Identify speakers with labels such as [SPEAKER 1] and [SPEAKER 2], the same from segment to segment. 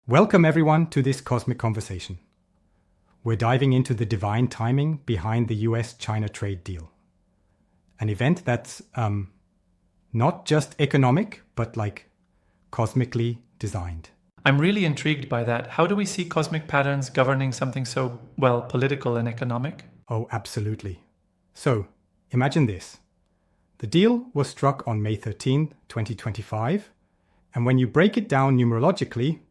[SPEAKER 1] Welcome everyone to this cosmic conversation. We're diving into the divine timing behind the US-China trade deal. An event that's not just economic, but cosmically designed.
[SPEAKER 2] I'm really intrigued by that. How do we see cosmic patterns governing something so, political and economic?
[SPEAKER 1] Oh, absolutely. So, imagine this. The deal was struck on May 13, 2025, and when you break it down numerologically,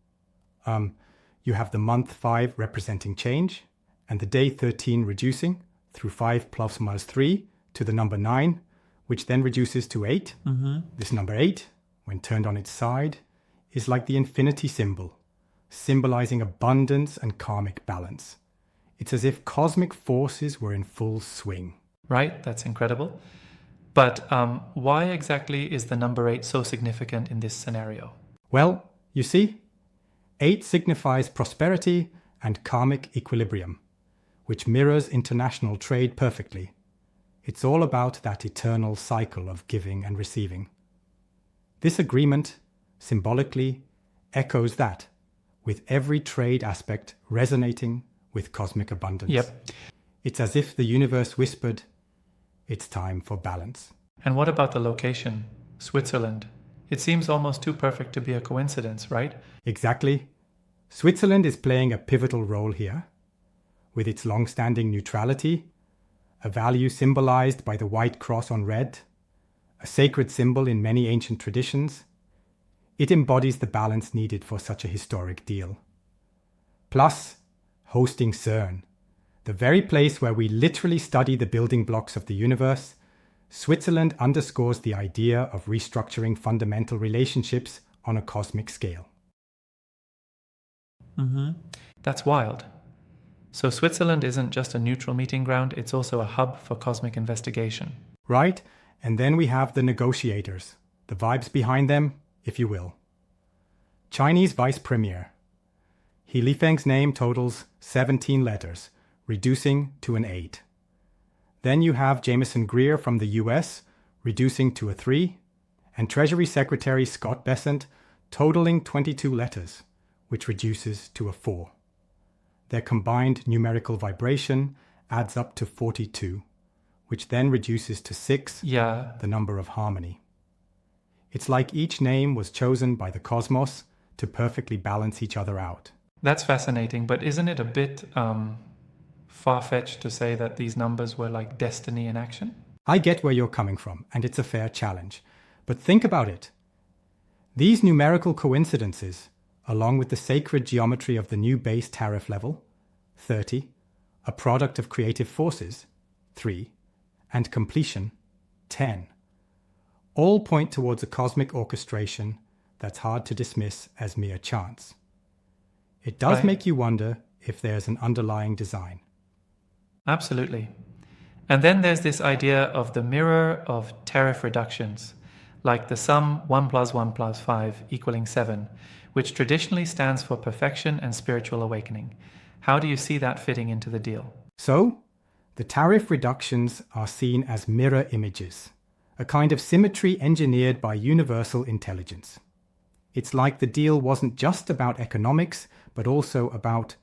[SPEAKER 1] you have the month 5 representing change, and the day 13 reducing through 5 plus minus 3 to the number 9, which then reduces to 8. Mm-hmm. This number 8, when turned on its side, is like the infinity symbol, symbolizing abundance and karmic balance. It's as if cosmic forces were in full swing.
[SPEAKER 2] Right, that's incredible. But why exactly is the number 8 so significant in this scenario?
[SPEAKER 1] Well, you see, 8 signifies prosperity and karmic equilibrium, which mirrors international trade perfectly. It's all about that eternal cycle of giving and receiving. This agreement symbolically echoes that, with every trade aspect resonating with cosmic abundance.
[SPEAKER 2] Yep.
[SPEAKER 1] It's as if the universe whispered, it's time for balance.
[SPEAKER 2] And what about the location? Switzerland. It seems almost too perfect to be a coincidence, right?
[SPEAKER 1] Exactly. Switzerland is playing a pivotal role here, with its long-standing neutrality, a value symbolized by the white cross on red, a sacred symbol in many ancient traditions. It embodies the balance needed for such a historic deal. Plus, hosting CERN, the very place where we literally study the building blocks of the universe, Switzerland underscores the idea of restructuring fundamental relationships on a cosmic scale.
[SPEAKER 2] Mm-hmm. That's wild. So Switzerland isn't just a neutral meeting ground, it's also a hub for cosmic investigation.
[SPEAKER 1] Right, and then we have the negotiators, the vibes behind them, if you will. Chinese Vice Premier. He Lifeng's name totals 17 letters, reducing to an 8. Then you have Jameson Greer from the US, reducing to a 3, and Treasury Secretary Scott Bessent, totaling 22 letters, which reduces to a 4. Their combined numerical vibration adds up to 42, which then reduces to 6, the number of harmony. It's like each name was chosen by the cosmos to perfectly balance each other out.
[SPEAKER 2] That's fascinating, but isn't it a bit far-fetched to say that these numbers were like destiny in action?
[SPEAKER 1] I get where you're coming from, and it's a fair challenge. But think about it. These numerical coincidences, along with the sacred geometry of the new base tariff level, 30, a product of creative forces, 3, and completion, 10, all point towards a cosmic orchestration that's hard to dismiss as mere chance. It does make you wonder if there's an underlying design.
[SPEAKER 2] Absolutely. And then there's this idea of the mirror of tariff reductions, like the sum 1 plus 1 plus 5 equaling 7, which traditionally stands for perfection and spiritual awakening. How do you see that fitting into the deal?
[SPEAKER 1] So, the tariff reductions are seen as mirror images, a kind of symmetry engineered by universal intelligence. It's like the deal wasn't just about economics, but also about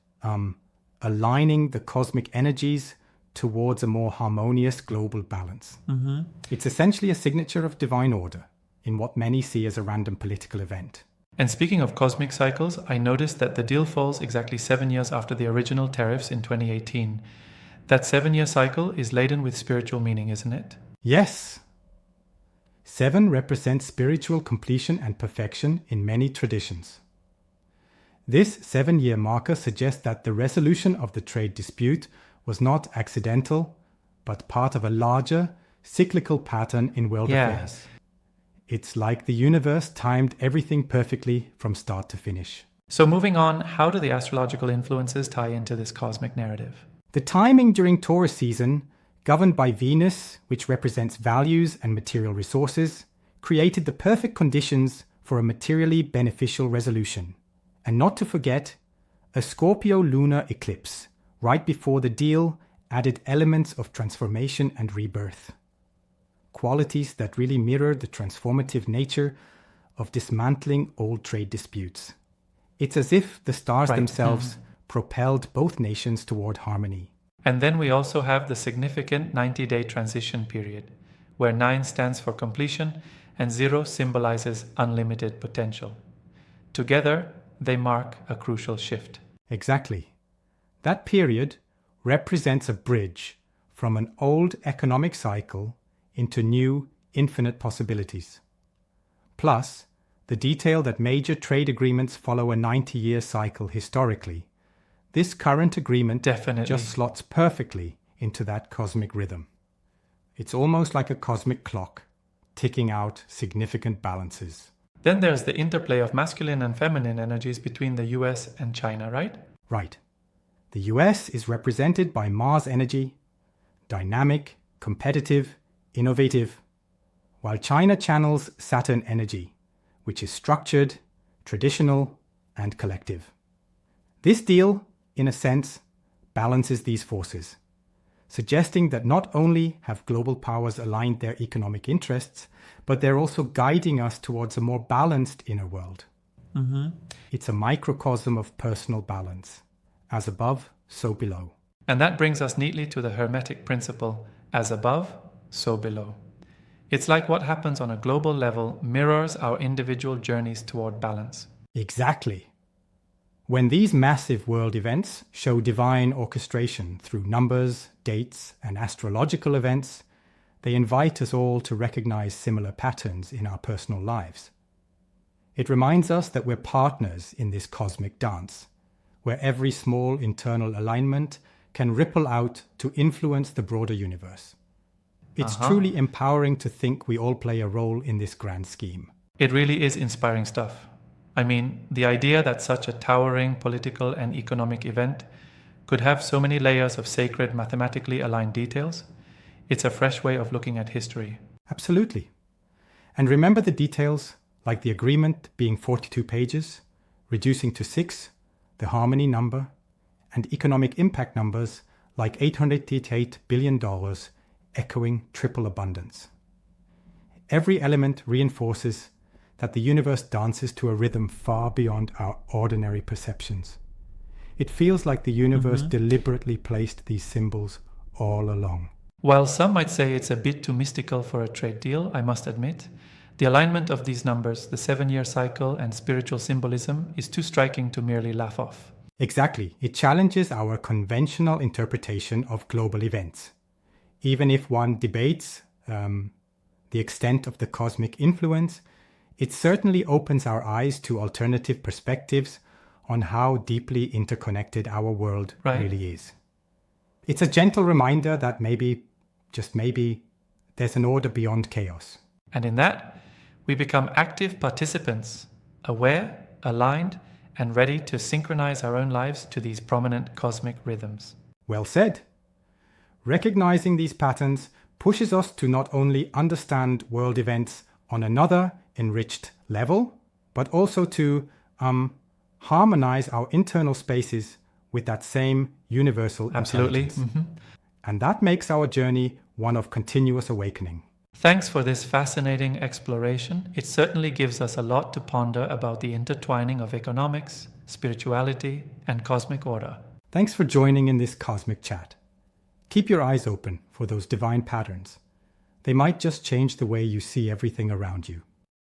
[SPEAKER 1] aligning the cosmic energies towards a more harmonious global balance. Mm-hmm. It's essentially a signature of divine order in what many see as a random political event.
[SPEAKER 2] And speaking of cosmic cycles, I noticed that the deal falls exactly 7 years after the original tariffs in 2018. That 7-year cycle is laden with spiritual meaning, isn't it?
[SPEAKER 1] Yes. 7 represents spiritual completion and perfection in many traditions. This 7-year marker suggests that the resolution of the trade dispute was not accidental, but part of a larger, cyclical pattern in world affairs. It's like the universe timed everything perfectly from start to finish.
[SPEAKER 2] So moving on, how do the astrological influences tie into this cosmic narrative?
[SPEAKER 1] The timing during Taurus season, governed by Venus, which represents values and material resources, created the perfect conditions for a materially beneficial resolution. And not to forget, a Scorpio lunar eclipse, right before the deal, added elements of transformation and rebirth. Qualities that really mirror the transformative nature of dismantling old trade disputes. It's as if the stars
[SPEAKER 2] Right.
[SPEAKER 1] themselves propelled both nations toward harmony.
[SPEAKER 2] And then we also have the significant 90-day transition period, where 9 stands for completion and 0 symbolizes unlimited potential. Together, they mark a crucial shift.
[SPEAKER 1] Exactly. That period represents a bridge from an old economic cycle into new, infinite possibilities. Plus, the detail that major trade agreements follow a 90-year cycle historically. This current agreement
[SPEAKER 2] Definitely.
[SPEAKER 1] just slots perfectly into that cosmic rhythm. It's almost like a cosmic clock, ticking out significant balances.
[SPEAKER 2] Then there's the interplay of masculine and feminine energies between the US and China, right?
[SPEAKER 1] Right. The US is represented by Mars energy, dynamic, competitive, innovative, while China channels Saturn energy, which is structured, traditional, and collective. This deal, in a sense, balances these forces, suggesting that not only have global powers aligned their economic interests, but they're also guiding us towards a more balanced inner world. It's a microcosm of personal balance. As above, so below.
[SPEAKER 2] And that brings us neatly to the Hermetic principle, as above, so below. It's like what happens on a global level mirrors our individual journeys toward balance.
[SPEAKER 1] Exactly. When these massive world events show divine orchestration through numbers, dates, and astrological events, they invite us all to recognize similar patterns in our personal lives. It reminds us that we're partners in this cosmic dance, where every small internal alignment can ripple out to influence the broader universe. It's truly empowering to think we all play a role in this grand scheme.
[SPEAKER 2] It really is inspiring stuff. I mean, the idea that such a towering political and economic event could have so many layers of sacred, mathematically aligned details, it's a fresh way of looking at history.
[SPEAKER 1] Absolutely. And remember the details, like the agreement being 42 pages, reducing to 6, the harmony number, and economic impact numbers like $888 billion, echoing triple abundance. Every element reinforces that the universe dances to a rhythm far beyond our ordinary perceptions. It feels like the universe deliberately placed these symbols all along.
[SPEAKER 2] While some might say it's a bit too mystical for a trade deal, I must admit, the alignment of these numbers, the 7-year cycle and spiritual symbolism is too striking to merely laugh off.
[SPEAKER 1] Exactly. It challenges our conventional interpretation of global events. Even if one debates the extent of the cosmic influence, it certainly opens our eyes to alternative perspectives on how deeply interconnected our world really is. It's a gentle reminder that maybe, just maybe, there's an order beyond chaos.
[SPEAKER 2] And in that, we become active participants, aware, aligned, and ready to synchronize our own lives to these prominent cosmic rhythms.
[SPEAKER 1] Well said. Recognizing these patterns pushes us to not only understand world events on another enriched level, but also to harmonize our internal spaces with that same universal intelligence. And that makes our journey one of continuous awakening.
[SPEAKER 2] Thanks for this fascinating exploration. It certainly gives us a lot to ponder about the intertwining of economics, spirituality, and cosmic order.
[SPEAKER 1] Thanks for joining in this cosmic chat. Keep your eyes open for those divine patterns. They might just change the way you see everything around you.